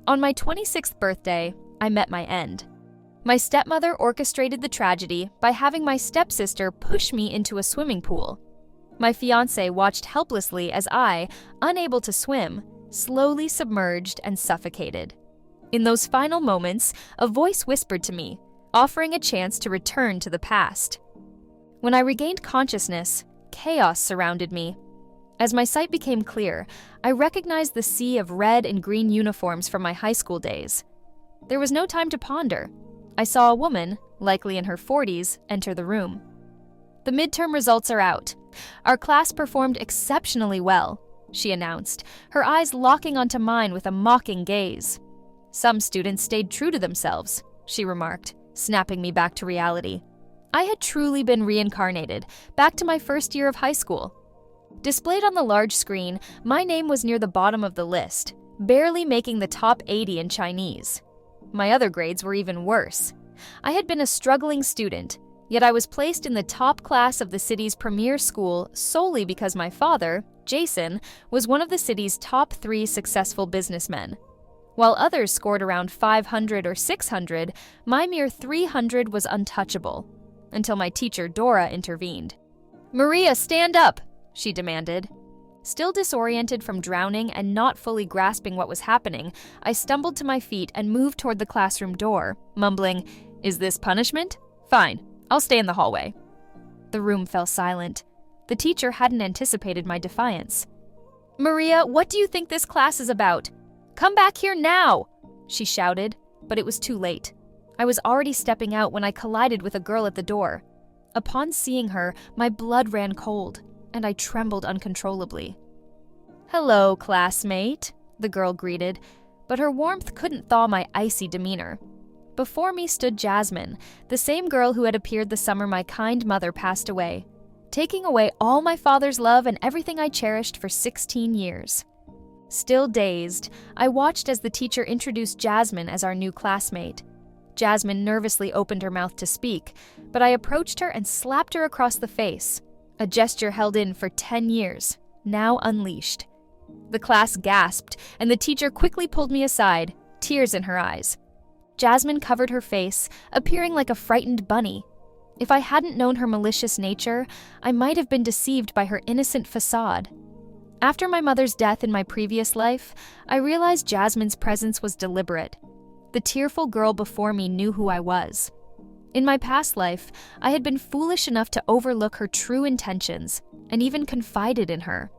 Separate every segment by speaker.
Speaker 1: On my 26th birthday, I met my end. My stepmother orchestrated the tragedy by having my stepsister push me into a swimming pool. My fiancé watched helplessly as I, unable to swim, slowly submerged and suffocated. In those final moments, a voice whispered to me, offering a chance to return to the past. When I regained consciousness, chaos surrounded me. As my sight became clear, I recognized the sea of red and green uniforms from my high school days. There was no time to ponder. I saw a woman, likely in her 40s, enter the room. "The midterm results are out. Our class performed exceptionally well," she announced, her eyes locking onto mine with a mocking gaze. "Some students stayed true to themselves," she remarked, snapping me back to reality. I had truly been reincarnated, back to my first year of high school. Displayed on the large screen, my name was near the bottom of the list, barely making the top 80 in Chinese. My other grades were even worse. I had been a struggling student, yet I was placed in the top class of the city's premier school solely because my father, Jason, was one of the city's top 3 successful businessmen. While others scored around 500 or 600, my mere 300 was untouchable, until my teacher Dora intervened. "Maria, stand up!" she demanded. Still disoriented from drowning and not fully grasping what was happening, I stumbled to my feet and moved toward the classroom door, mumbling, "Is this punishment? Fine, I'll stay in the hallway." The room fell silent. The teacher hadn't anticipated my defiance. "Maria, what do you think this class is about? Come back here now!" she shouted, but it was too late. I was already stepping out when I collided with a girl at the door. Upon seeing her, my blood ran cold, and I trembled uncontrollably. "Hello, classmate," the girl greeted, but her warmth couldn't thaw my icy demeanor. Before me stood Jasmine, the same girl who had appeared the summer my kind mother passed away, taking away all my father's love and everything I cherished for 16 years. Still dazed, I watched as the teacher introduced Jasmine as our new classmate. Jasmine nervously opened her mouth to speak, but I approached her and slapped her across the face, a gesture held in for 10 years, now unleashed. The class gasped, and the teacher quickly pulled me aside, tears in her eyes. Jasmine covered her face, appearing like a frightened bunny. If I hadn't known her malicious nature, I might have been deceived by her innocent facade. After my mother's death in my previous life, I realized Jasmine's presence was deliberate. The tearful girl before me knew who I was. In my past life, I had been foolish enough to overlook her true intentions and even confided in her.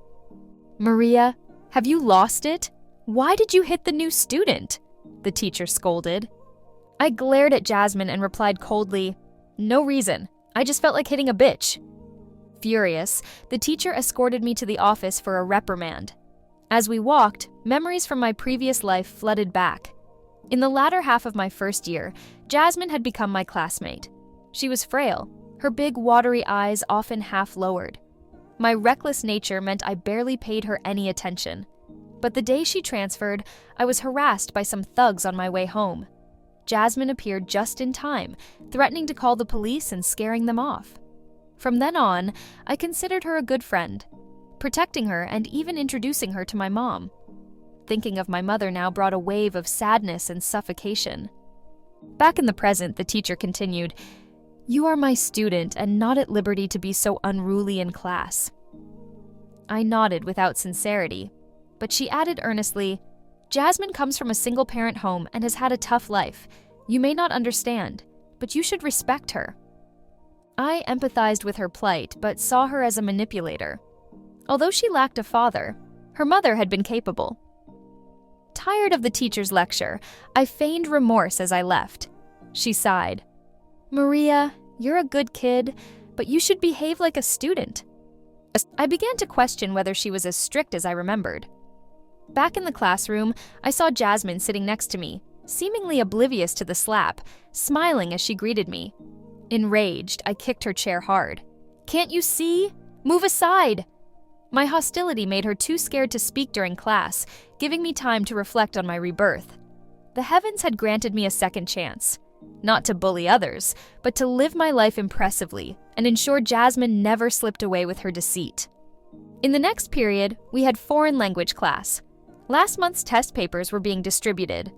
Speaker 1: "Maria, have you lost it? Why did you hit the new student?" the teacher scolded. I glared at Jasmine and replied coldly, "No reason. I just felt like hitting a bitch." Furious, the teacher escorted me to the office for a reprimand. As we walked, memories from my previous life flooded back. In the latter half of my first year, Jasmine had become my classmate. She was frail, her big watery eyes often half lowered. My reckless nature meant I barely paid her any attention. But the day she transferred, I was harassed by some thugs on my way home. Jasmine appeared just in time, threatening to call the police and scaring them off. From then on, I considered her a good friend, protecting her and even introducing her to my mom. Thinking of my mother now brought a wave of sadness and suffocation. Back in the present, the teacher continued, "You are my student and not at liberty to be so unruly in class." I nodded without sincerity, but she added earnestly, "Jasmine comes from a single-parent home and has had a tough life. You may not understand, but you should respect her." I empathized with her plight, but saw her as a manipulator. Although she lacked a father, her mother had been capable. Tired of the teacher's lecture, I feigned remorse as I left. She sighed. "Maria, you're a good kid, but you should behave like a student." I began to question whether she was as strict as I remembered. Back in the classroom, I saw Jasmine sitting next to me, seemingly oblivious to the slap, smiling as she greeted me. Enraged, I kicked her chair hard. "Can't you see? Move aside!" My hostility made her too scared to speak during class, giving me time to reflect on my rebirth. The heavens had granted me a second chance, not to bully others, but to live my life impressively and ensure Jasmine never slipped away with her deceit. In the next period, we had foreign language class. Last month's test papers were being distributed.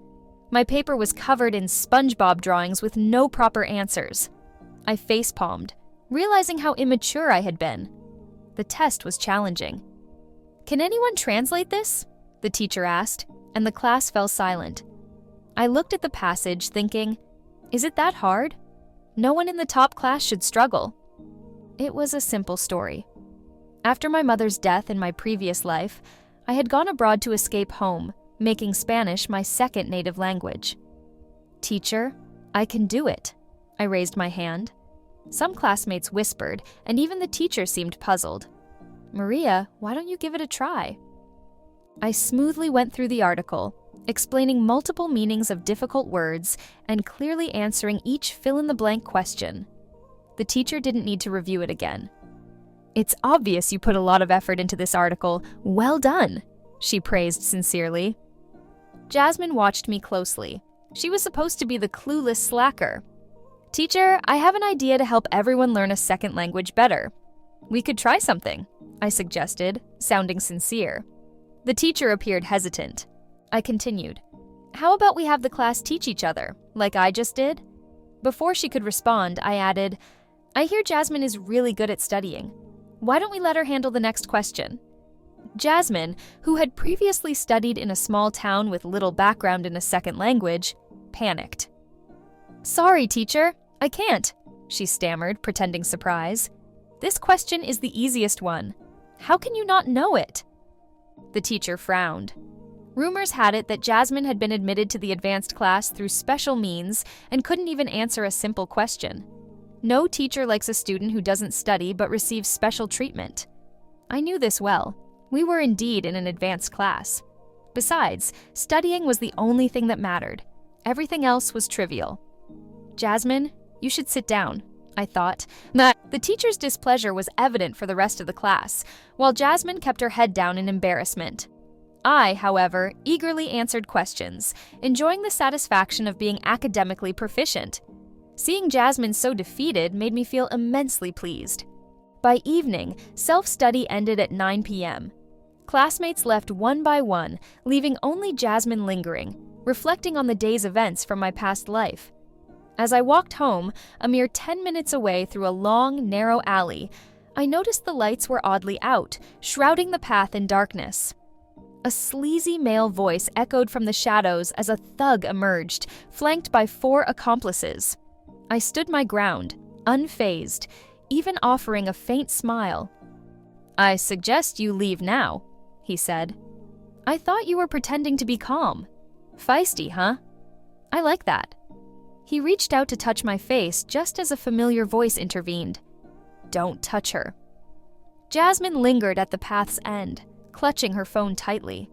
Speaker 1: My paper was covered in SpongeBob drawings with no proper answers. I facepalmed, realizing how immature I had been. The test was challenging. "Can anyone translate this?" the teacher asked, and the class fell silent. I looked at the passage, thinking, is it that hard? No one in the top class should struggle. It was a simple story. After my mother's death in my previous life, I had gone abroad to escape home, making Spanish my second native language. "Teacher, I can do it." I raised my hand. Some classmates whispered, and even the teacher seemed puzzled. "Maria, why don't you give it a try?" I smoothly went through the article, explaining multiple meanings of difficult words and clearly answering each fill-in-the-blank question. The teacher didn't need to review it again. "It's obvious you put a lot of effort into this article. Well done," she praised sincerely. Jasmine watched me closely. She was supposed to be the clueless slacker. "Teacher, I have an idea to help everyone learn a second language better. We could try something," I suggested, sounding sincere. The teacher appeared hesitant. I continued, "How about we have the class teach each other, like I just did?" Before she could respond, I added, "I hear Jasmine is really good at studying. Why don't we let her handle the next question?" Jasmine, who had previously studied in a small town with little background in a second language, panicked. "Sorry, teacher, I can't," she stammered, pretending surprise. "This question is the easiest one. How can you not know it?" The teacher frowned. Rumors had it that Jasmine had been admitted to the advanced class through special means and couldn't even answer a simple question. No teacher likes a student who doesn't study but receives special treatment. I knew this well. We were indeed in an advanced class. Besides, studying was the only thing that mattered. Everything else was trivial. "Jasmine, you should sit down," I thought. The teacher's displeasure was evident for the rest of the class, while Jasmine kept her head down in embarrassment. I, however, eagerly answered questions, enjoying the satisfaction of being academically proficient. Seeing Jasmine so defeated made me feel immensely pleased. By evening, self-study ended at 9 p.m. Classmates left one by one, leaving only Jasmine lingering, reflecting on the day's events from my past life. As I walked home, a mere 10 minutes away through a long, narrow alley, I noticed the lights were oddly out, shrouding the path in darkness. A sleazy male voice echoed from the shadows as a thug emerged, flanked by 4 accomplices. I stood my ground, unfazed, even offering a faint smile. "I suggest you leave now," he said. "I thought you were pretending to be calm. Feisty, huh? I like that." He reached out to touch my face just as a familiar voice intervened. "Don't touch her." Jasmine lingered at the path's end, clutching her phone tightly.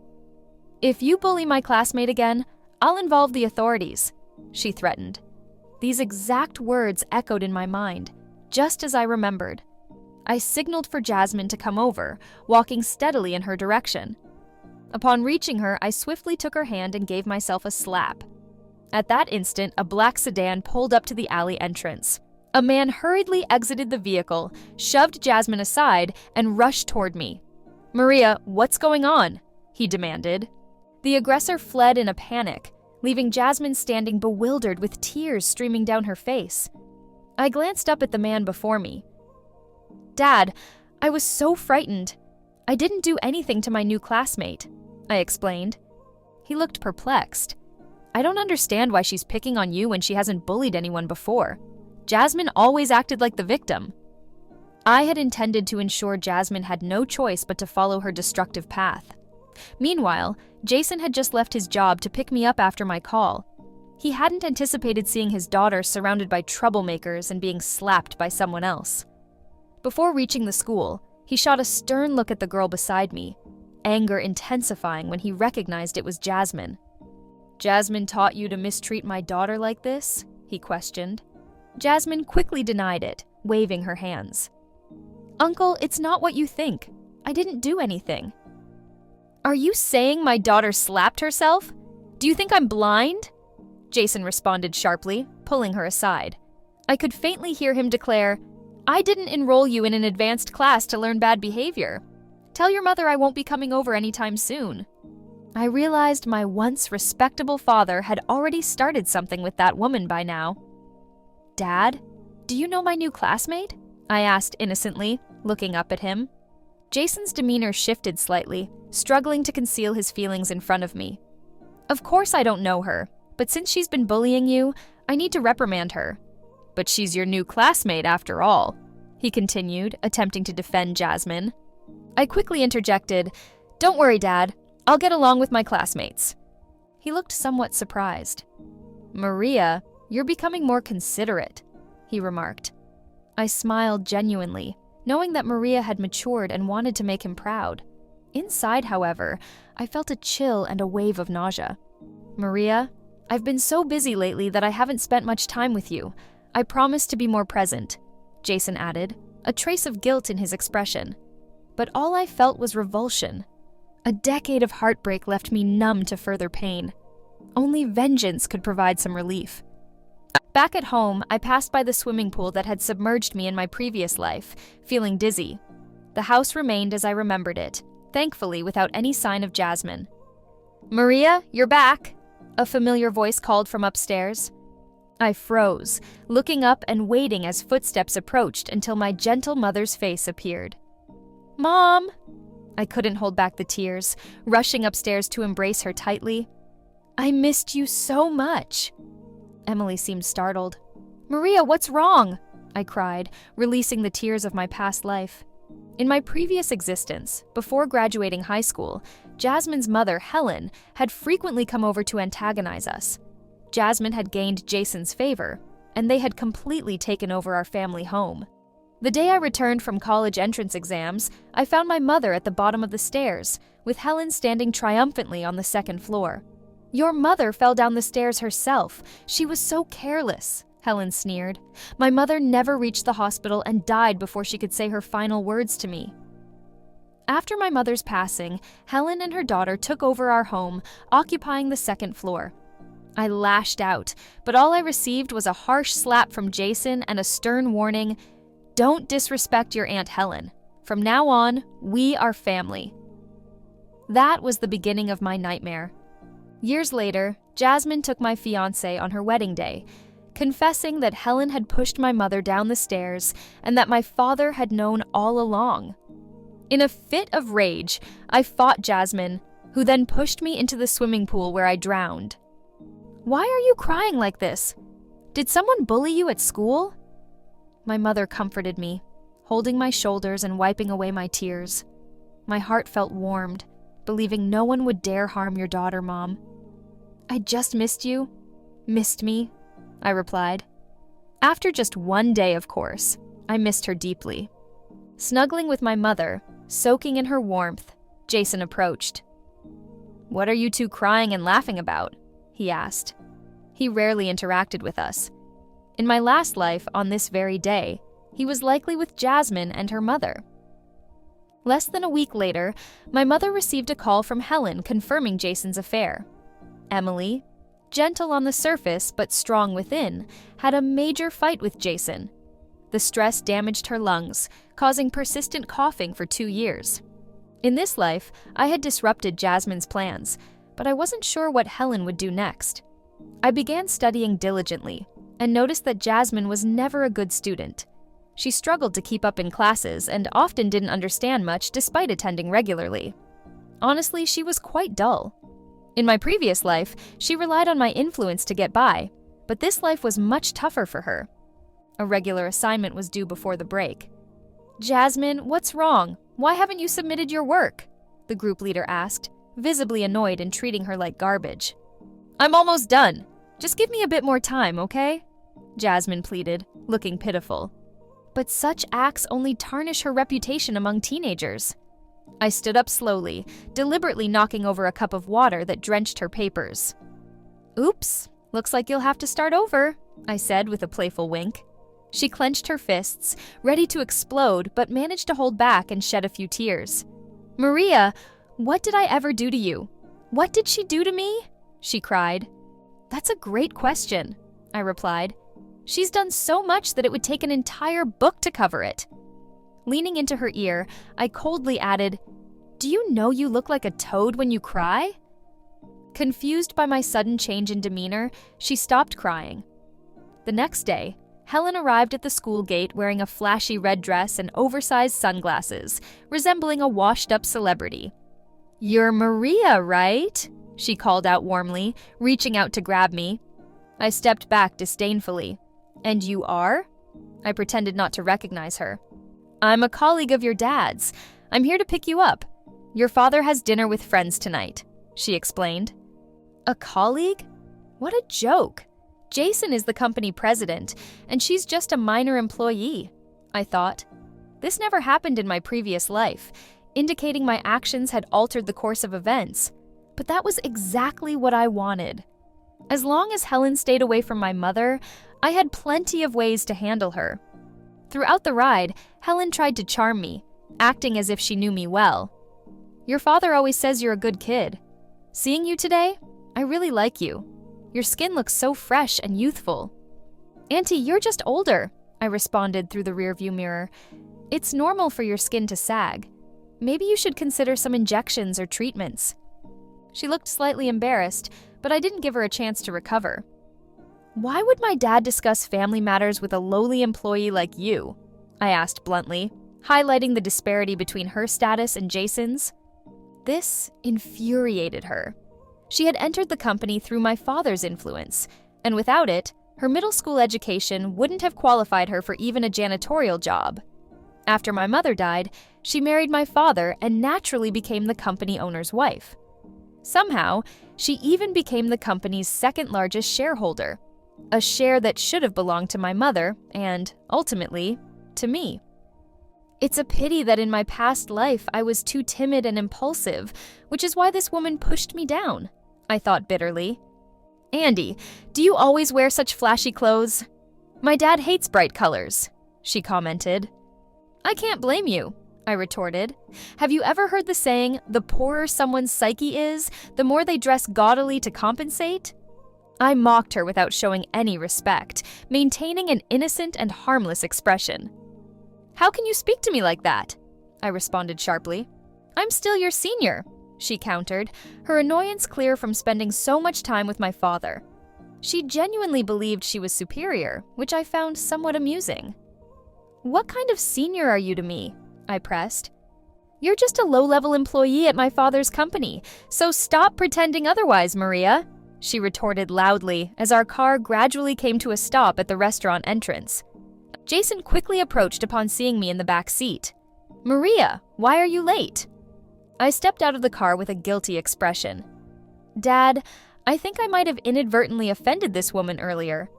Speaker 1: "If you bully my classmate again, I'll involve the authorities," she threatened. These exact words echoed in my mind, just as I remembered. I signaled for Jasmine to come over, walking steadily in her direction. Upon reaching her, I swiftly took her hand and gave myself a slap. At that instant, a black sedan pulled up to the alley entrance. A man hurriedly exited the vehicle, shoved Jasmine aside, and rushed toward me. "Maria, what's going on?" he demanded. The aggressor fled in a panic, leaving Jasmine standing bewildered with tears streaming down her face. I glanced up at the man before me. "Dad, I was so frightened. I didn't do anything to my new classmate," I explained. He looked perplexed. "I don't understand why she's picking on you when she hasn't bullied anyone before. Jasmine always acted like the victim." I had intended to ensure Jasmine had no choice but to follow her destructive path. Meanwhile, Jason had just left his job to pick me up after my call. He hadn't anticipated seeing his daughter surrounded by troublemakers and being slapped by someone else. Before reaching the school, he shot a stern look at the girl beside me, anger intensifying when he recognized it was Jasmine. "Jasmine taught you to mistreat my daughter like this?" he questioned. Jasmine quickly denied it, waving her hands. "Uncle, it's not what you think. I didn't do anything." "Are you saying my daughter slapped herself? Do you think I'm blind?" Jason responded sharply, pulling her aside. I could faintly hear him declare, "I didn't enroll you in an advanced class to learn bad behavior. Tell your mother I won't be coming over anytime soon." I realized my once respectable father had already started something with that woman by now. "Dad, do you know my new classmate?" I asked innocently, looking up at him. Jason's demeanor shifted slightly, struggling to conceal his feelings in front of me. "Of course I don't know her, but since she's been bullying you, I need to reprimand her." "But she's your new classmate after all," he continued, attempting to defend Jasmine. I quickly interjected, "Don't worry, Dad. I'll get along with my classmates." He looked somewhat surprised. "Maria, you're becoming more considerate," he remarked. I smiled genuinely, knowing that Maria had matured and wanted to make him proud. Inside, however, I felt a chill and a wave of nausea. "Maria, I've been so busy lately that I haven't spent much time with you. I promise to be more present," Jason added, a trace of guilt in his expression. But all I felt was revulsion. A decade of heartbreak left me numb to further pain. Only vengeance could provide some relief. Back at home, I passed by the swimming pool that had submerged me in my previous life, feeling dizzy. The house remained as I remembered it, thankfully without any sign of Jasmine. "Maria, you're back," a familiar voice called from upstairs. I froze, looking up and waiting as footsteps approached until my gentle mother's face appeared. "Mom!" I couldn't hold back the tears, rushing upstairs to embrace her tightly. "I missed you so much." Emily seemed startled. "Maria, what's wrong?" I cried, releasing the tears of my past life. In my previous existence, before graduating high school, Jasmine's mother, Helen, had frequently come over to antagonize us. Jasmine had gained Jason's favor, and they had completely taken over our family home. The day I returned from college entrance exams, I found my mother at the bottom of the stairs, with Helen standing triumphantly on the second floor. "Your mother fell down the stairs herself. She was so careless," Helen sneered. "My mother never reached the hospital and died before she could say her final words to me." After my mother's passing, Helen and her daughter took over our home, occupying the second floor. I lashed out, but all I received was a harsh slap from Jason and a stern warning, "Don't disrespect your Aunt Helen. From now on, we are family." That was the beginning of my nightmare. Years later, Jasmine took my fiancé on her wedding day, confessing that Helen had pushed my mother down the stairs and that my father had known all along. In a fit of rage, I fought Jasmine, who then pushed me into the swimming pool where I drowned. "Why are you crying like this? Did someone bully you at school?" My mother comforted me, holding my shoulders and wiping away my tears. My heart felt warmed, believing no one would dare harm your daughter, Mom. "I just missed you. Missed me," I replied. After just one day, of course, I missed her deeply. Snuggling with my mother, soaking in her warmth, Jason approached. "What are you two crying and laughing about?" he asked. He rarely interacted with us. In my last life, on this very day, he was likely with Jasmine and her mother. Less than a week later, my mother received a call from Helen confirming Jason's affair. Emily, gentle on the surface but strong within, had a major fight with Jason. The stress damaged her lungs, causing persistent coughing for 2 years. In this life, I had disrupted Jasmine's plans, but I wasn't sure what Helen would do next. I began studying diligently and noticed that Jasmine was never a good student. She struggled to keep up in classes and often didn't understand much despite attending regularly. Honestly, she was quite dull. In my previous life, she relied on my influence to get by, but this life was much tougher for her. A regular assignment was due before the break. "Jasmine, what's wrong? Why haven't you submitted your work?" the group leader asked, visibly annoyed and treating her like garbage. "I'm almost done. Just give me a bit more time, okay?" Jasmine pleaded, looking pitiful. But such acts only tarnish her reputation among teenagers. I stood up slowly, deliberately knocking over a cup of water that drenched her papers. "Oops, looks like you'll have to start over," I said with a playful wink. She clenched her fists, ready to explode, but managed to hold back and shed a few tears. "Maria, what did I ever do to you? What did she do to me?" she cried. "That's a great question," I replied. "She's done so much that it would take an entire book to cover it." Leaning into her ear, I coldly added, "Do you know you look like a toad when you cry?" Confused by my sudden change in demeanor, she stopped crying. The next day, Helen arrived at the school gate wearing a flashy red dress and oversized sunglasses, resembling a washed-up celebrity. "You're Maria, right?" she called out warmly, reaching out to grab me. I stepped back disdainfully. "And you are?" I pretended not to recognize her. "I'm a colleague of your dad's. I'm here to pick you up. Your father has dinner with friends tonight," she explained. A colleague? What a joke. Jason is the company president, and she's just a minor employee, I thought. This never happened in my previous life, indicating my actions had altered the course of events. But that was exactly what I wanted. As long as Helen stayed away from my mother, I had plenty of ways to handle her. Throughout the ride, Helen tried to charm me, acting as if she knew me well. "Your father always says you're a good kid. Seeing you today, I really like you. Your skin looks so fresh and youthful." "Auntie, you're just older," I responded through the rearview mirror. "It's normal for your skin to sag. Maybe you should consider some injections or treatments." She looked slightly embarrassed, but I didn't give her a chance to recover. "Why would my dad discuss family matters with a lowly employee like you?" I asked bluntly, highlighting the disparity between her status and Jason's. This infuriated her. She had entered the company through my father's influence, and without it, her middle school education wouldn't have qualified her for even a janitorial job. After my mother died, she married my father and naturally became the company owner's wife. Somehow, she even became the company's second-largest shareholder, a share that should have belonged to my mother and, ultimately, to me. It's a pity that in my past life I was too timid and impulsive, which is why this woman pushed me down, I thought bitterly. "Andy, do you always wear such flashy clothes?" "My dad hates bright colors," she commented. "I can't blame you," I retorted. "Have you ever heard the saying, the poorer someone's psyche is, the more they dress gaudily to compensate?" I mocked her without showing any respect, maintaining an innocent and harmless expression. "How can you speak to me like that?" I responded sharply. "I'm still your senior," she countered, her annoyance clear from spending so much time with my father. She genuinely believed she was superior, which I found somewhat amusing. "What kind of senior are you to me?" I pressed. "You're just a low-level employee at my father's company, so stop pretending otherwise, Maria," she retorted loudly as our car gradually came to a stop at the restaurant entrance. Jason quickly approached upon seeing me in the back seat. "Maria, why are you late?" I stepped out of the car with a guilty expression. "Dad, I think I might have inadvertently offended this woman earlier."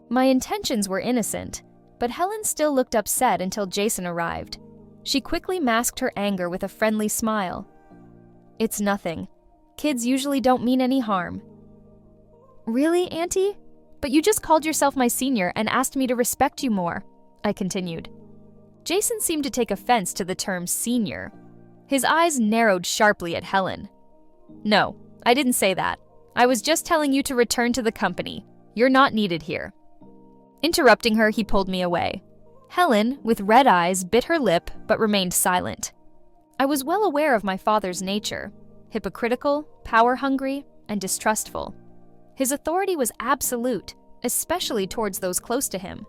Speaker 1: My intentions were innocent, but Helen still looked upset until Jason arrived. She quickly masked her anger with a friendly smile. "It's nothing. Kids usually don't mean any harm." "Really, Auntie? But you just called yourself my senior and asked me to respect you more," I continued. Jason seemed to take offense to the term senior. His eyes narrowed sharply at Helen. "No, I didn't say that. I was just telling you to return to the company. You're not needed here." Interrupting her, he pulled me away. Helen, with red eyes, bit her lip but remained silent. I was well aware of my father's nature: hypocritical, power-hungry, and distrustful. His authority was absolute, especially towards those close to him.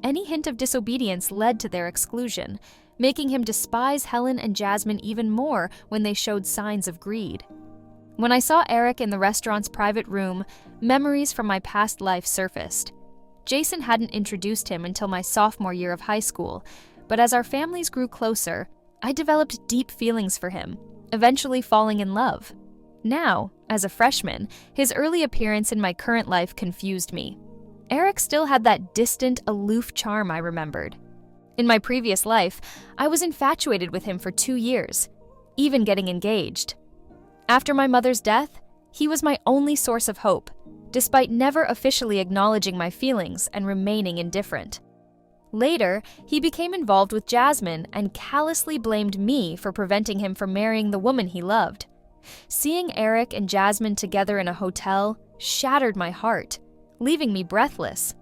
Speaker 1: Any hint of disobedience led to their exclusion, making him despise Helen and Jasmine even more when they showed signs of greed. When I saw Eric in the restaurant's private room, memories from my past life surfaced. Jason hadn't introduced him until my sophomore year of high school, but as our families grew closer, I developed deep feelings for him, eventually falling in love. Now, as a freshman, his early appearance in my current life confused me. Eric still had that distant, aloof charm I remembered. In my previous life, I was infatuated with him for 2 years, even getting engaged. After my mother's death, he was my only source of hope, despite never officially acknowledging my feelings and remaining indifferent. Later, he became involved with Jasmine and callously blamed me for preventing him from marrying the woman he loved. Seeing Eric and Jasmine together in a hotel shattered my heart, leaving me breathless.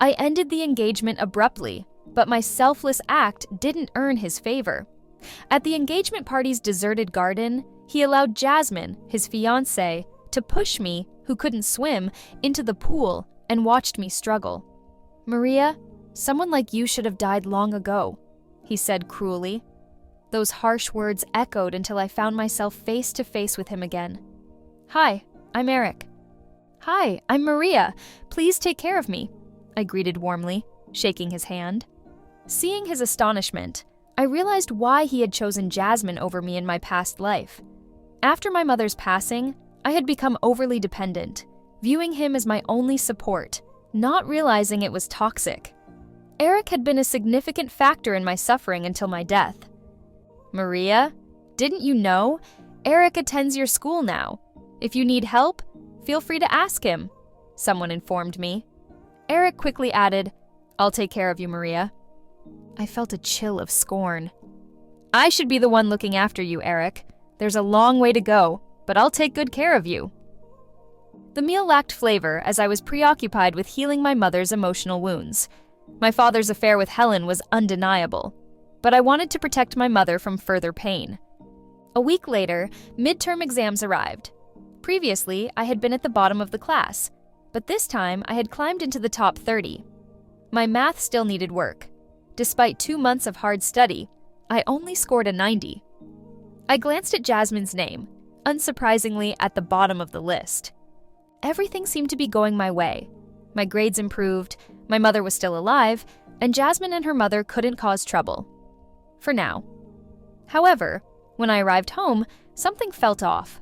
Speaker 1: I ended the engagement abruptly, but my selfless act didn't earn his favor. At the engagement party's deserted garden, He allowed Jasmine, his fiancé, to push me, who couldn't swim, into the pool and watched me struggle. "Maria, someone like you should have died long ago," he said cruelly. Those harsh words echoed until I found myself face to face with him again. "Hi, I'm Eric." "Hi, I'm Maria. Please take care of me," I greeted warmly, shaking his hand. Seeing his astonishment, I realized why he had chosen Jasmine over me in my past life. After my mother's passing, I had become overly dependent, viewing him as my only support, not realizing it was toxic. Eric had been a significant factor in my suffering until my death. "Maria, didn't you know? Eric attends your school now. If you need help, feel free to ask him," someone informed me. Eric quickly added, "I'll take care of you, Maria." I felt a chill of scorn. "I should be the one looking after you, Eric. There's a long way to go, but I'll take good care of you." The meal lacked flavor as I was preoccupied with healing my mother's emotional wounds. My father's affair with Helen was undeniable, but I wanted to protect my mother from further pain. A week later, midterm exams arrived. Previously, I had been at the bottom of the class, but this time I had climbed into the top 30. My math still needed work. Despite 2 months of hard study, I only scored a 90. I glanced at Jasmine's name, unsurprisingly at the bottom of the list. Everything seemed to be going my way. My grades improved, my mother was still alive, and Jasmine and her mother couldn't cause trouble. For now. However, when I arrived home, something felt off.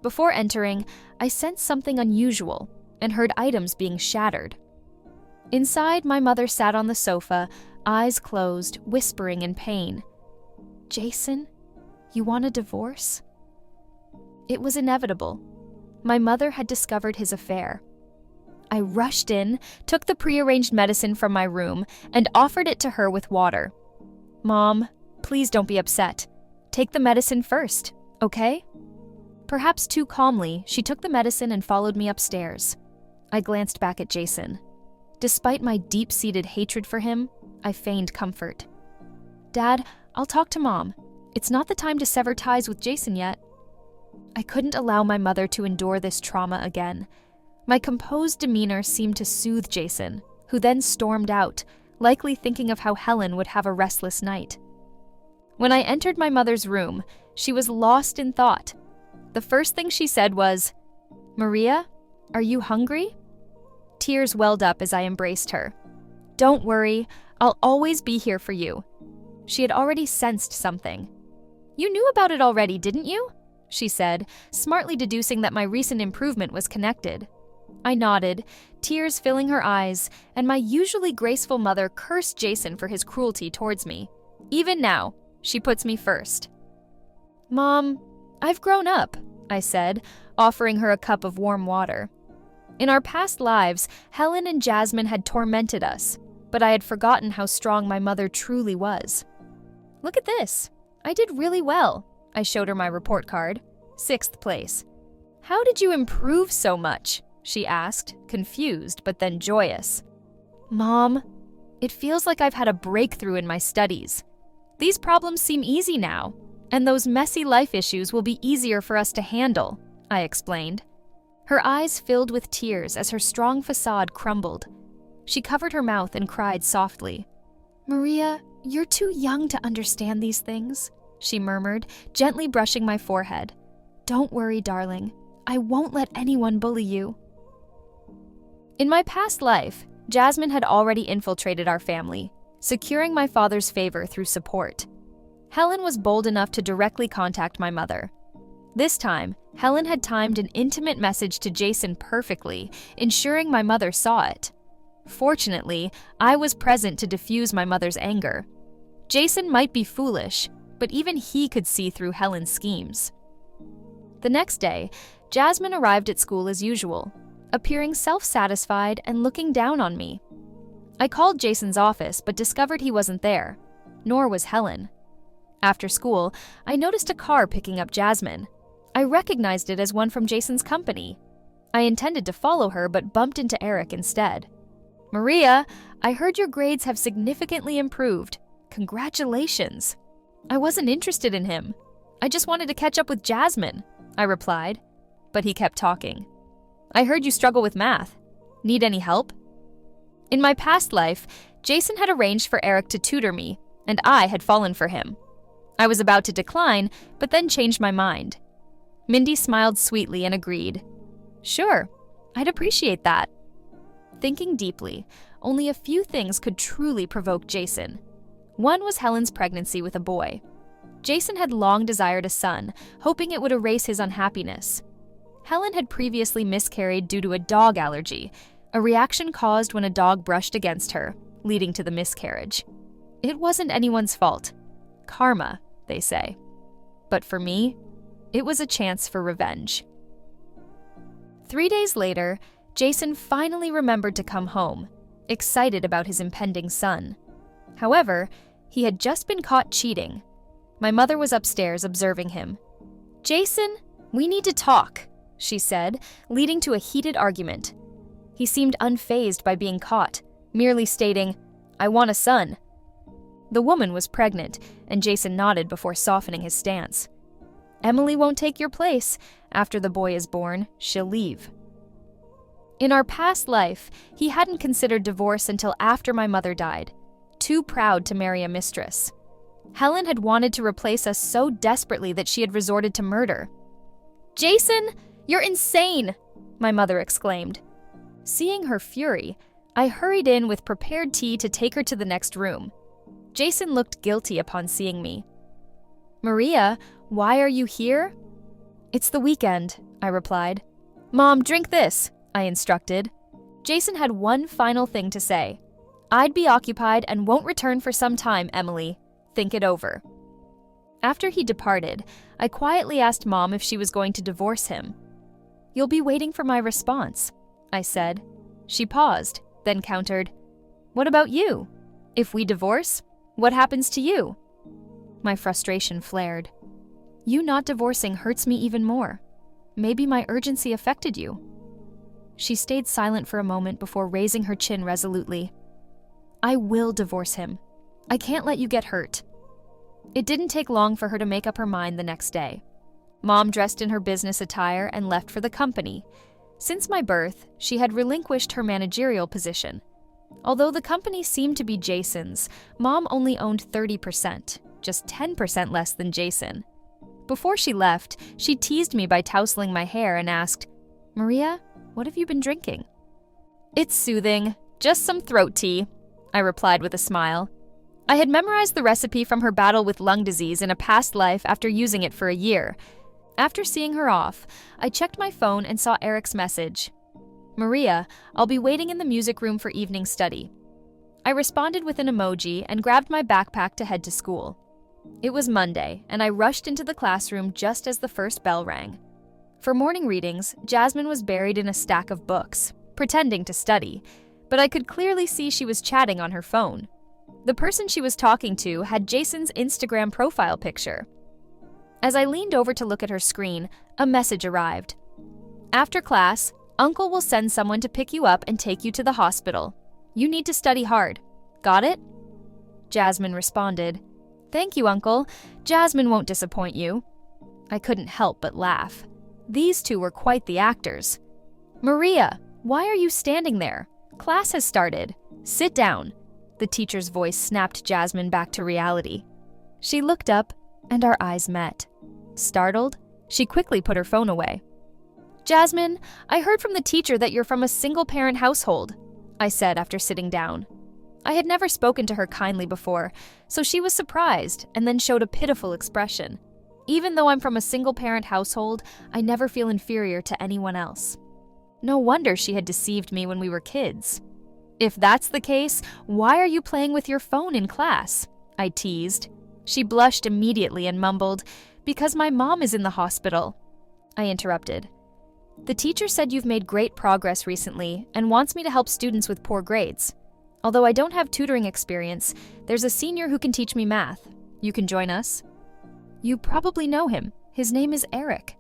Speaker 1: Before entering, I sensed something unusual and heard items being shattered. Inside, my mother sat on the sofa, eyes closed, whispering in pain. "Jason, you want a divorce?" It was inevitable. My mother had discovered his affair. I rushed in, took the prearranged medicine from my room, and offered it to her with water. "Mom, please don't be upset. Take the medicine first, okay?" Perhaps too calmly, she took the medicine and followed me upstairs. I glanced back at Jason. Despite my deep-seated hatred for him, I feigned comfort. "Dad, I'll talk to Mom. It's not the time to sever ties with Jason yet." I couldn't allow my mother to endure this trauma again. My composed demeanor seemed to soothe Jason, who then stormed out, likely thinking of how Helen would have a restless night. When I entered my mother's room, she was lost in thought. The first thing she said was, "Maria, are you hungry?" Tears welled up as I embraced her. "Don't worry, I'll always be here for you." She had already sensed something. "You knew about it already, didn't you?" she said, smartly deducing that my recent improvement was connected. I nodded, tears filling her eyes, and my usually graceful mother cursed Jason for his cruelty towards me. Even now, she puts me first. "Mom, I've grown up," I said, offering her a cup of warm water. In our past lives, Helen and Jasmine had tormented us, but I had forgotten how strong my mother truly was. "Look at this. I did really well." I showed her my report card. 6th place. "How did you improve so much?" she asked, confused but then joyous. "Mom, it feels like I've had a breakthrough in my studies. These problems seem easy now, and those messy life issues will be easier for us to handle," I explained. Her eyes filled with tears as her strong facade crumbled. She covered her mouth and cried softly. "Maria, you're too young to understand these things," she murmured, gently brushing my forehead. "Don't worry, darling. I won't let anyone bully you." In my past life, Jasmine had already infiltrated our family, securing my father's favor through support. Helen was bold enough to directly contact my mother. This time, Helen had timed an intimate message to Jason perfectly, ensuring my mother saw it. Fortunately, I was present to diffuse my mother's anger. Jason might be foolish, but even he could see through Helen's schemes. The next day, Jasmine arrived at school as usual, appearing self-satisfied and looking down on me. I called Jason's office but discovered he wasn't there, nor was Helen. After school, I noticed a car picking up Jasmine. I recognized it as one from Jason's company. I intended to follow her but bumped into Eric instead. "Maria, I heard your grades have significantly improved. Congratulations." I wasn't interested in him. I just wanted to catch up with Jasmine, I replied, but he kept talking. I heard you struggle with math. Need any help? In my past life, Jason had arranged for Eric to tutor me, and I had fallen for him. I was about to decline, but then changed my mind. Mindy smiled sweetly and agreed. Sure, I'd appreciate that. Thinking deeply, only a few things could truly provoke Jason. One was Helen's pregnancy with a boy. Jason had long desired a son, hoping it would erase his unhappiness. Helen had previously miscarried due to a dog allergy, a reaction caused when a dog brushed against her, leading to the miscarriage. It wasn't anyone's fault. Karma, they say. But for me, it was a chance for revenge. 3 days later, Jason finally remembered to come home, excited about his impending son. However, he had just been caught cheating. My mother was upstairs observing him. Jason, we need to talk, she said, leading to a heated argument. He seemed unfazed by being caught, merely stating, I want a son. The woman was pregnant, and Jason nodded before softening his stance. Emily won't take your place. After the boy is born, she'll leave. In our past life, he hadn't considered divorce until after my mother died, too proud to marry a mistress. Helen had wanted to replace us so desperately that she had resorted to murder. Jason, you're insane, my mother exclaimed. Seeing her fury, I hurried in with prepared tea to take her to the next room. Jason looked guilty upon seeing me. Maria, why are you here? It's the weekend, I replied. Mom, drink this, I instructed. Jason had one final thing to say. I'd be occupied and won't return for some time, Emily. Think it over. After he departed, I quietly asked Mom if she was going to divorce him. You'll be waiting for my response, I said. She paused, then countered, What about you? If we divorce, what happens to you? My frustration flared. You not divorcing hurts me even more. Maybe my urgency affected you. She stayed silent for a moment before raising her chin resolutely. I will divorce him. I can't let you get hurt. It didn't take long for her to make up her mind the next day. Mom dressed in her business attire and left for the company. Since my birth, she had relinquished her managerial position. Although the company seemed to be Jason's, Mom only owned 30%, just 10% less than Jason. Before she left, she teased me by tousling my hair and asked, Maria, what have you been drinking? It's soothing, just some throat tea, I replied with a smile. I had memorized the recipe from her battle with lung disease in a past life after using it for a year. After seeing her off, I checked my phone and saw Eric's message. Maria, I'll be waiting in the music room for evening study. I responded with an emoji and grabbed my backpack to head to school. It was Monday, and I rushed into the classroom just as the first bell rang. For morning readings, Jasmine was buried in a stack of books, pretending to study, but I could clearly see she was chatting on her phone. The person she was talking to had Jason's Instagram profile picture. As I leaned over to look at her screen, a message arrived. After class, Uncle will send someone to pick you up and take you to the hospital. You need to study hard. Got it? Jasmine responded, Thank you, Uncle. Jasmine won't disappoint you. I couldn't help but laugh. These two were quite the actors. Maria, why are you standing there? Class has started. Sit down. The teacher's voice snapped Jasmine back to reality. She looked up, and our eyes met. Startled, she quickly put her phone away. Jasmine, I heard from the teacher that you're from a single-parent household, I said after sitting down. I had never spoken to her kindly before, so she was surprised and then showed a pitiful expression. Even though I'm from a single-parent household, I never feel inferior to anyone else. No wonder she had deceived me when we were kids. If that's the case, why are you playing with your phone in class? I teased. She blushed immediately and mumbled, Because my mom is in the hospital. I interrupted. The teacher said you've made great progress recently and wants me to help students with poor grades. Although I don't have tutoring experience, there's a senior who can teach me math. You can join us? You probably know him. His name is Eric.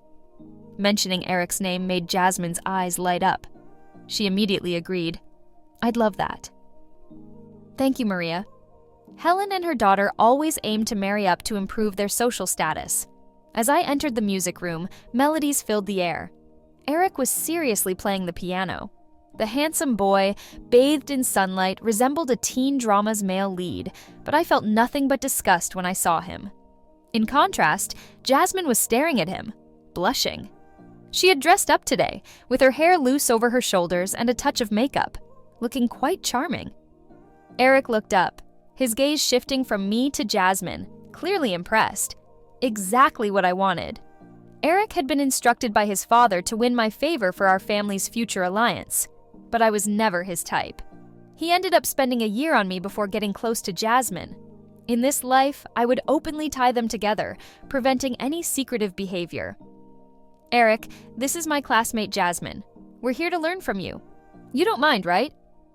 Speaker 1: Mentioning Eric's name made Jasmine's eyes light up. She immediately agreed. I'd love that. Thank you, Maria. Helen and her daughter always aim to marry up to improve their social status. As I entered the music room, melodies filled the air. Eric was seriously playing the piano. The handsome boy, bathed in sunlight, resembled a teen drama's male lead, but I felt nothing but disgust when I saw him. In contrast, Jasmine was staring at him, blushing. She had dressed up today, with her hair loose over her shoulders and a touch of makeup, looking quite charming. Eric looked up, his gaze shifting from me to Jasmine, clearly impressed. Exactly what I wanted. Eric had been instructed by his father to win my favor for our family's future alliance, but I was never his type. He ended up spending a year on me before getting close to Jasmine. In this life, I would openly tie them together, preventing any secretive behavior. Eric, this is my classmate Jasmine. We're here to learn from you. You don't mind, right?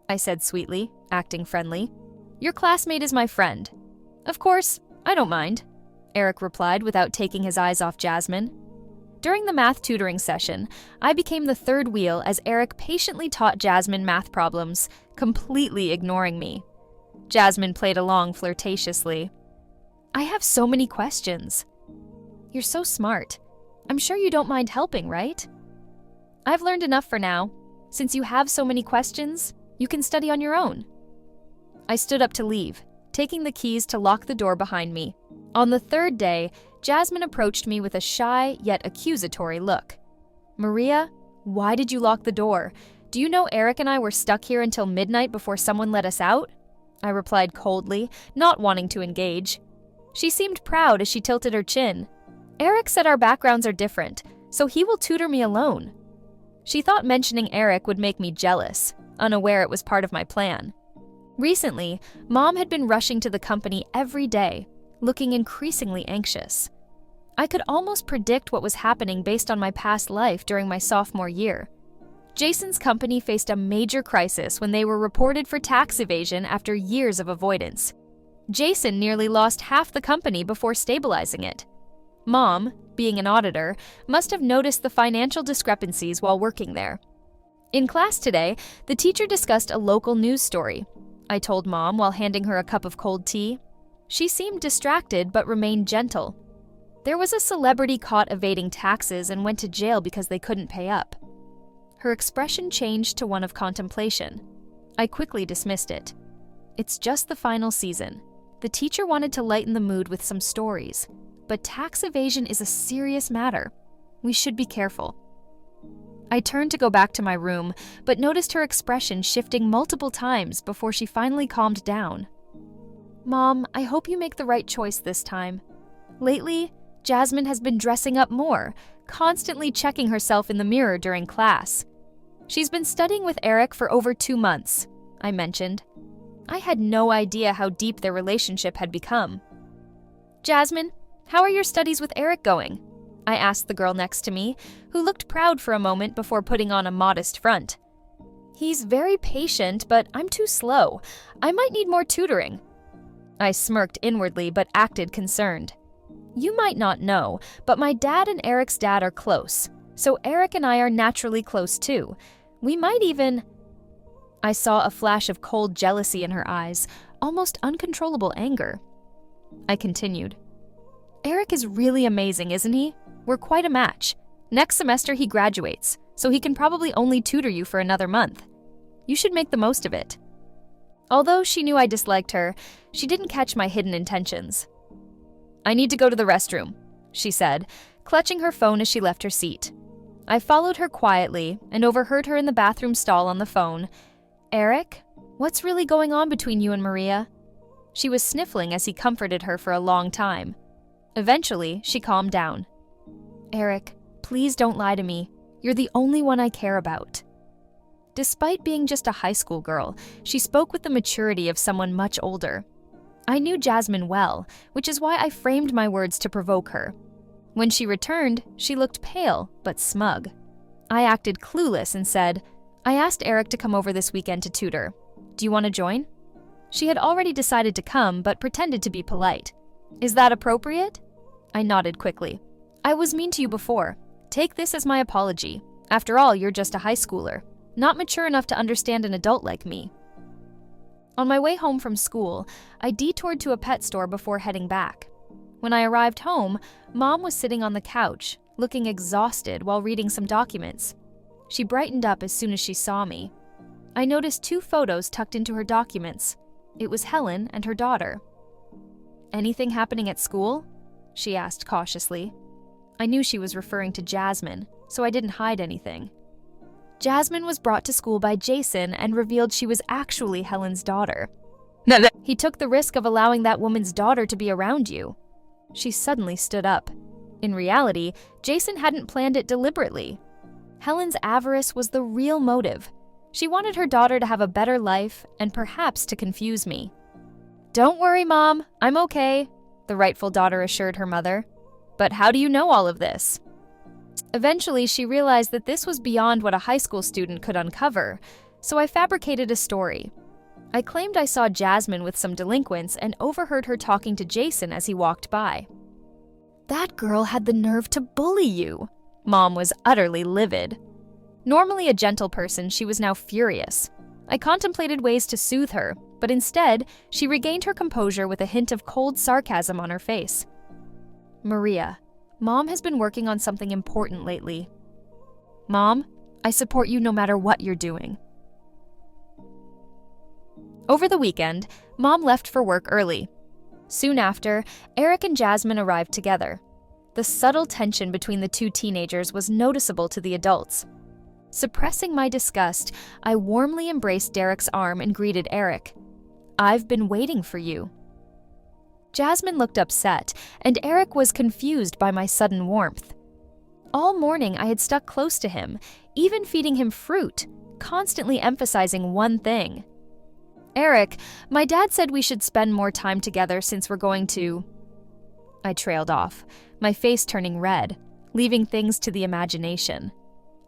Speaker 1: I said sweetly, acting friendly. Your classmate is my friend. Of course, I don't mind, Eric replied without taking his eyes off Jasmine. During the math tutoring session, I became the third wheel as Eric patiently taught Jasmine math problems, completely ignoring me. Jasmine played along flirtatiously. I have so many questions. You're so smart. I'm sure you don't mind helping, right? I've learned enough for now. Since you have so many questions, you can study on your own. I stood up to leave, taking the keys to lock the door behind me. On the third day, Jasmine approached me with a shy yet accusatory look. Maria, why did you lock the door? Do you know Eric and I were stuck here until midnight before someone let us out? I replied coldly, not wanting to engage. She seemed proud as she tilted her chin. Eric said our backgrounds are different, so he will tutor me alone. She thought mentioning Eric would make me jealous, unaware it was part of my plan. Recently, Mom had been rushing to the company every day, looking increasingly anxious. I could almost predict what was happening based on my past life during my sophomore year. Jason's company faced a major crisis when they were reported for tax evasion after years of avoidance. Jason nearly lost half the company before stabilizing it. Mom, being an auditor, must have noticed the financial discrepancies while working there. In class today, the teacher discussed a local news story. I told Mom while handing her a cup of cold tea. She seemed distracted but remained gentle. There was a celebrity caught evading taxes and went to jail because they couldn't pay up. Her expression changed to one of contemplation. I quickly dismissed it. It's just the final season. The teacher wanted to lighten the mood with some stories, but tax evasion is a serious matter. We should be careful. I turned to go back to my room, but noticed her expression shifting multiple times before she finally calmed down. Mom, I hope you make the right choice this time. Lately, Jasmine has been dressing up more, constantly checking herself in the mirror during class. She's been studying with Eric for over 2 months, I mentioned. I had no idea how deep their relationship had become. Jasmine, how are your studies with Eric going? I asked the girl next to me, who looked proud for a moment before putting on a modest front. He's very patient, but I'm too slow. I might need more tutoring. I smirked inwardly but acted concerned. You might not know, but my dad and Eric's dad are close, so Eric and I are naturally close too. We might even... I saw a flash of cold jealousy in her eyes, almost uncontrollable anger. I continued. Eric is really amazing, isn't he? We're quite a match. Next semester he graduates, so he can probably only tutor you for another month. You should make the most of it. Although she knew I disliked her, she didn't catch my hidden intentions. I need to go to the restroom, she said, clutching her phone as she left her seat. I followed her quietly and overheard her in the bathroom stall on the phone. Eric, what's really going on between you and Maria? She was sniffling as he comforted her for a long time. Eventually, she calmed down. Eric, please don't lie to me. You're the only one I care about. Despite being just a high school girl, she spoke with the maturity of someone much older. I knew Jasmine well, which is why I framed my words to provoke her. When she returned, she looked pale but smug. I acted clueless and said, I asked Eric to come over this weekend to tutor. Do you want to join? She had already decided to come but pretended to be polite. Is that appropriate? I nodded quickly. I was mean to you before. Take this as my apology. After all, you're just a high schooler, not mature enough to understand an adult like me. On my way home from school, I detoured to a pet store before heading back. When I arrived home, Mom was sitting on the couch, looking exhausted while reading some documents. She brightened up as soon as she saw me. I noticed 2 photos tucked into her documents. It was Helen and her daughter. "Anything happening at school?" she asked cautiously. I knew she was referring to Jasmine, so I didn't hide anything. Jasmine was brought to school by Jason and revealed she was actually Helen's daughter. He took the risk of allowing that woman's daughter to be around you. She suddenly stood up. In reality, Jason hadn't planned it deliberately. Helen's avarice was the real motive. She wanted her daughter to have a better life and perhaps to confuse me. "Don't worry, Mom, I'm okay," the rightful daughter assured her mother. "But how do you know all of this?" Eventually, she realized that this was beyond what a high school student could uncover, so I fabricated a story. I claimed I saw Jasmine with some delinquents and overheard her talking to Jason as he walked by. "That girl had the nerve to bully you." Mom was utterly livid. Normally a gentle person, she was now furious. I contemplated ways to soothe her, but instead, she regained her composure with a hint of cold sarcasm on her face. "Maria, Mom has been working on something important lately. Mom, I support you no matter what you're doing." Over the weekend, Mom left for work early. Soon after, Eric and Jasmine arrived together. The subtle tension between the 2 teenagers was noticeable to the adults. Suppressing my disgust, I warmly embraced Derek's arm and greeted Eric. "I've been waiting for you." Jasmine looked upset, and Eric was confused by my sudden warmth. All morning I had stuck close to him, even feeding him fruit, constantly emphasizing one thing. "Eric, my dad said we should spend more time together since we're going to..." I trailed off, my face turning red, leaving things to the imagination.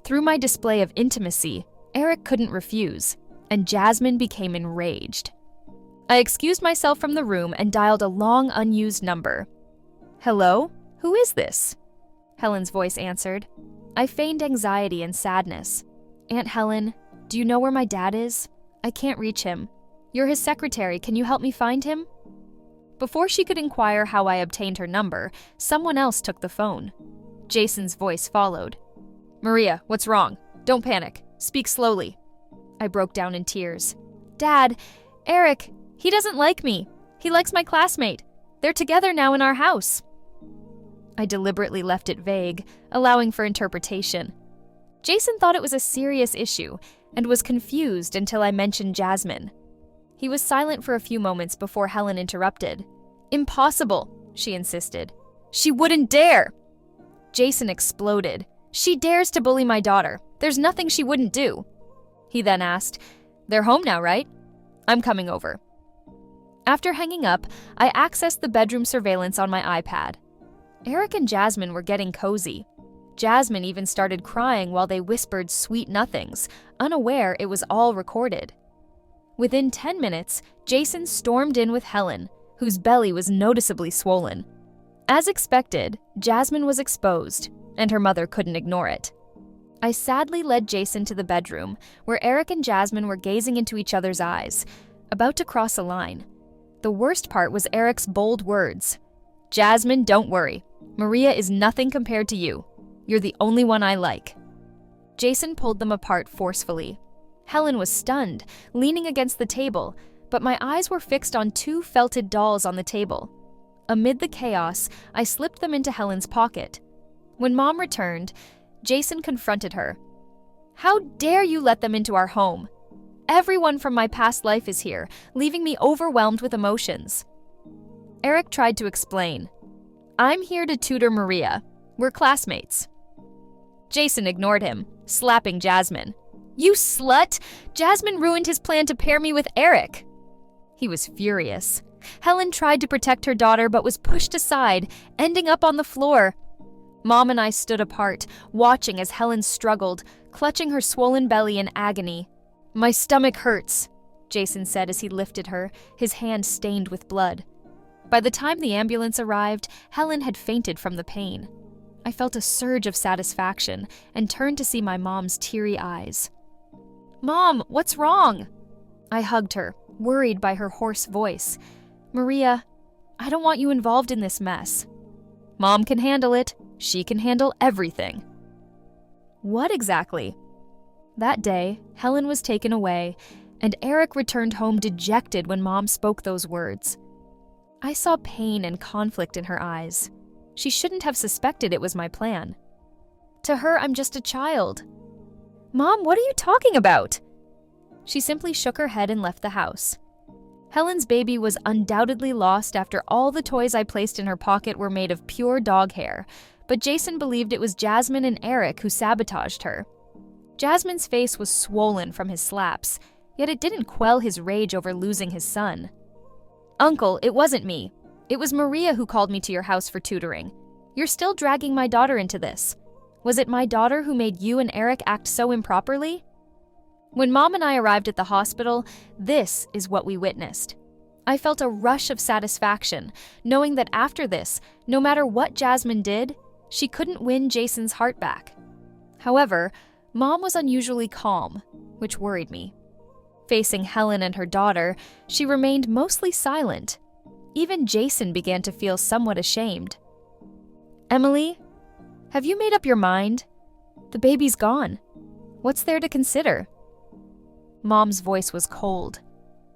Speaker 1: Through my display of intimacy, Eric couldn't refuse, and Jasmine became enraged. I excused myself from the room and dialed a long unused number. "Hello? Who is this?" Helen's voice answered. I feigned anxiety and sadness. "Aunt Helen, do you know where my dad is? I can't reach him. You're his secretary, can you help me find him?" Before she could inquire how I obtained her number, someone else took the phone. Jason's voice followed. "Maria, what's wrong? Don't panic. Speak slowly." I broke down in tears. "Dad, Eric, he doesn't like me. He likes my classmate. They're together now in our house." I deliberately left it vague, allowing for interpretation. Jason thought it was a serious issue and was confused until I mentioned Jasmine. He was silent for a few moments before Helen interrupted. "Impossible," she insisted. "She wouldn't dare." Jason exploded. "She dares to bully my daughter. There's nothing she wouldn't do." He then asked, "They're home now, right? I'm coming over." After hanging up, I accessed the bedroom surveillance on my iPad. Eric and Jasmine were getting cozy. Jasmine even started crying while they whispered sweet nothings, unaware it was all recorded. Within 10 minutes, Jason stormed in with Helen, whose belly was noticeably swollen. As expected, Jasmine was exposed, and her mother couldn't ignore it. I sadly led Jason to the bedroom, where Eric and Jasmine were gazing into each other's eyes, about to cross a line. The worst part was Eric's bold words. "Jasmine, don't worry. Maria is nothing compared to you. You're the only one I like." Jason pulled them apart forcefully. Helen was stunned, leaning against the table, but my eyes were fixed on 2 felted dolls on the table. Amid the chaos, I slipped them into Helen's pocket. When Mom returned, Jason confronted her. "How dare you let them into our home? Everyone from my past life is here, leaving me overwhelmed with emotions." Eric tried to explain. "I'm here to tutor Maria. We're classmates." Jason ignored him, slapping Jasmine. "You slut! Jasmine ruined his plan to pair me with Eric." He was furious. Helen tried to protect her daughter but was pushed aside, ending up on the floor. Mom and I stood apart, watching as Helen struggled, clutching her swollen belly in agony. "My stomach hurts," Jason said as he lifted her, his hand stained with blood. By the time the ambulance arrived, Helen had fainted from the pain. I felt a surge of satisfaction and turned to see my mom's teary eyes. "Mom, what's wrong?" I hugged her, worried by her hoarse voice. "Maria, I don't want you involved in this mess. Mom can handle it. She can handle everything. What exactly? That day, Helen was taken away, and Eric returned home dejected when Mom spoke those words. I saw pain and conflict in her eyes. She shouldn't have suspected it was my plan. To her, I'm just a child. Mom, what are you talking about? She simply shook her head and left the house. Helen's baby was undoubtedly lost after all the toys I placed in her pocket were made of pure dog hair, but Jason believed it was Jasmine and Eric who sabotaged her. Jasmine's face was swollen from his slaps, yet it didn't quell his rage over losing his son. Uncle, it wasn't me. It was Maria who called me to your house for tutoring. You're still dragging my daughter into this. Was it my daughter who made you and Eric act so improperly? When Mom and I arrived at the hospital, this is what we witnessed. I felt a rush of satisfaction, knowing that after this, no matter what Jasmine did, she couldn't win Jason's heart back. However, Mom was unusually calm, which worried me. Facing Helen and her daughter, she remained mostly silent. Even Jason began to feel somewhat ashamed. Emily, have you made up your mind? The baby's gone. What's there to consider? Mom's voice was cold.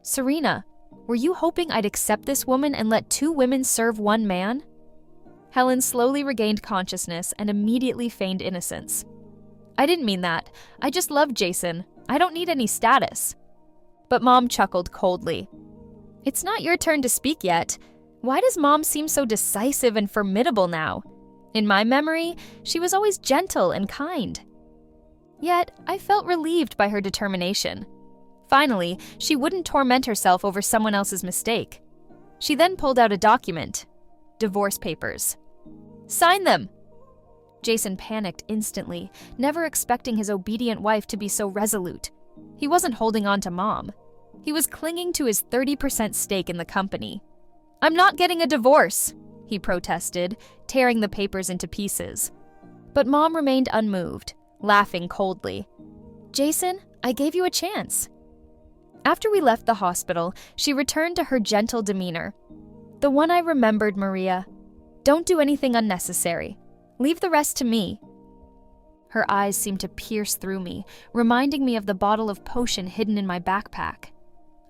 Speaker 1: Serena, were you hoping I'd accept this woman and let two women serve one man? Helen slowly regained consciousness and immediately feigned innocence. I didn't mean that. I just love Jason. I don't need any status. But Mom chuckled coldly. It's not your turn to speak yet. Why does Mom seem so decisive and formidable now? In my memory, she was always gentle and kind. Yet, I felt relieved by her determination. Finally, she wouldn't torment herself over someone else's mistake. She then pulled out a document. Divorce papers. Sign them! Jason panicked instantly, never expecting his obedient wife to be so resolute. He wasn't holding on to Mom. He was clinging to his 30% stake in the company. I'm not getting a divorce, he protested, tearing the papers into pieces. But Mom remained unmoved, laughing coldly. Jason, I gave you a chance. After we left the hospital, she returned to her gentle demeanor. The one I remembered, Maria. Don't do anything unnecessary. Leave the rest to me. Her eyes seemed to pierce through me, reminding me of the bottle of potion hidden in my backpack.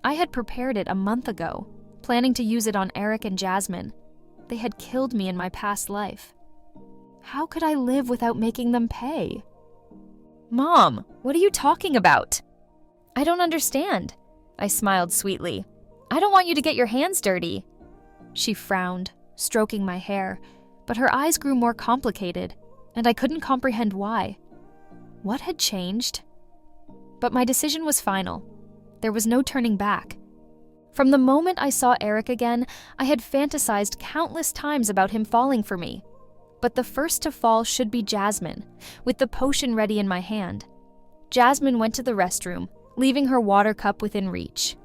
Speaker 1: I had prepared it a month ago, planning to use it on Eric and Jasmine. They had killed me in my past life. How could I live without making them pay? Mom, what are you talking about? I don't understand. I smiled sweetly. I don't want you to get your hands dirty. She frowned, stroking my hair, but her eyes grew more complicated, and I couldn't comprehend why. What had changed? But my decision was final. There was no turning back. From the moment I saw Eric again, I had fantasized countless times about him falling for me. But the first to fall should be Jasmine, with the potion ready in my hand. Jasmine went to the restroom, leaving her water cup within reach.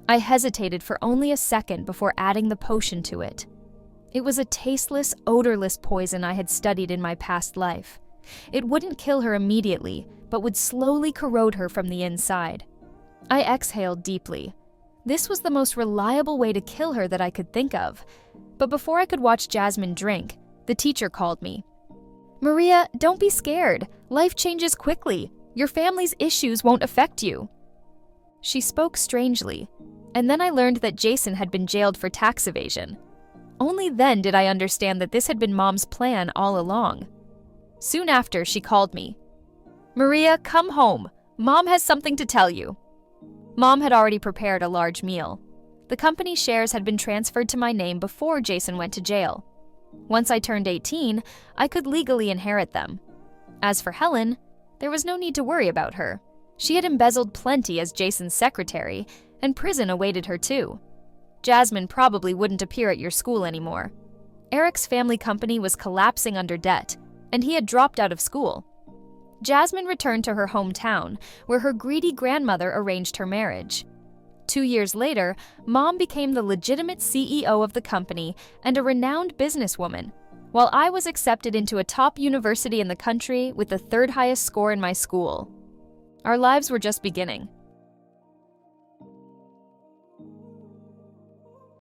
Speaker 1: I hesitated for only a second before adding the potion to it. It was a tasteless, odorless poison I had studied in my past life. It wouldn't kill her immediately, but would slowly corrode her from the inside. I exhaled deeply. This was the most reliable way to kill her that I could think of. But before I could watch Jasmine drink, the teacher called me. Maria, don't be scared. Life changes quickly. Your family's issues won't affect you. She spoke strangely, and then I learned that Jason had been jailed for tax evasion. Only then did I understand that this had been Mom's plan all along. Soon after, she called me. Maria, come home. Mom has something to tell you. Mom had already prepared a large meal. The company shares had been transferred to my name before Jason went to jail. Once I turned 18, I could legally inherit them. As for Helen, there was no need to worry about her. She had embezzled plenty as Jason's secretary, and prison awaited her too. Jasmine probably wouldn't appear at your school anymore. Eric's family company was collapsing under debt, and he had dropped out of school. Jasmine returned to her hometown, where her greedy grandmother arranged her marriage. 2 years later, Mom became the legitimate CEO of the company and a renowned businesswoman, while I was accepted into a top university in the country with the third highest score in my school. Our lives were just beginning.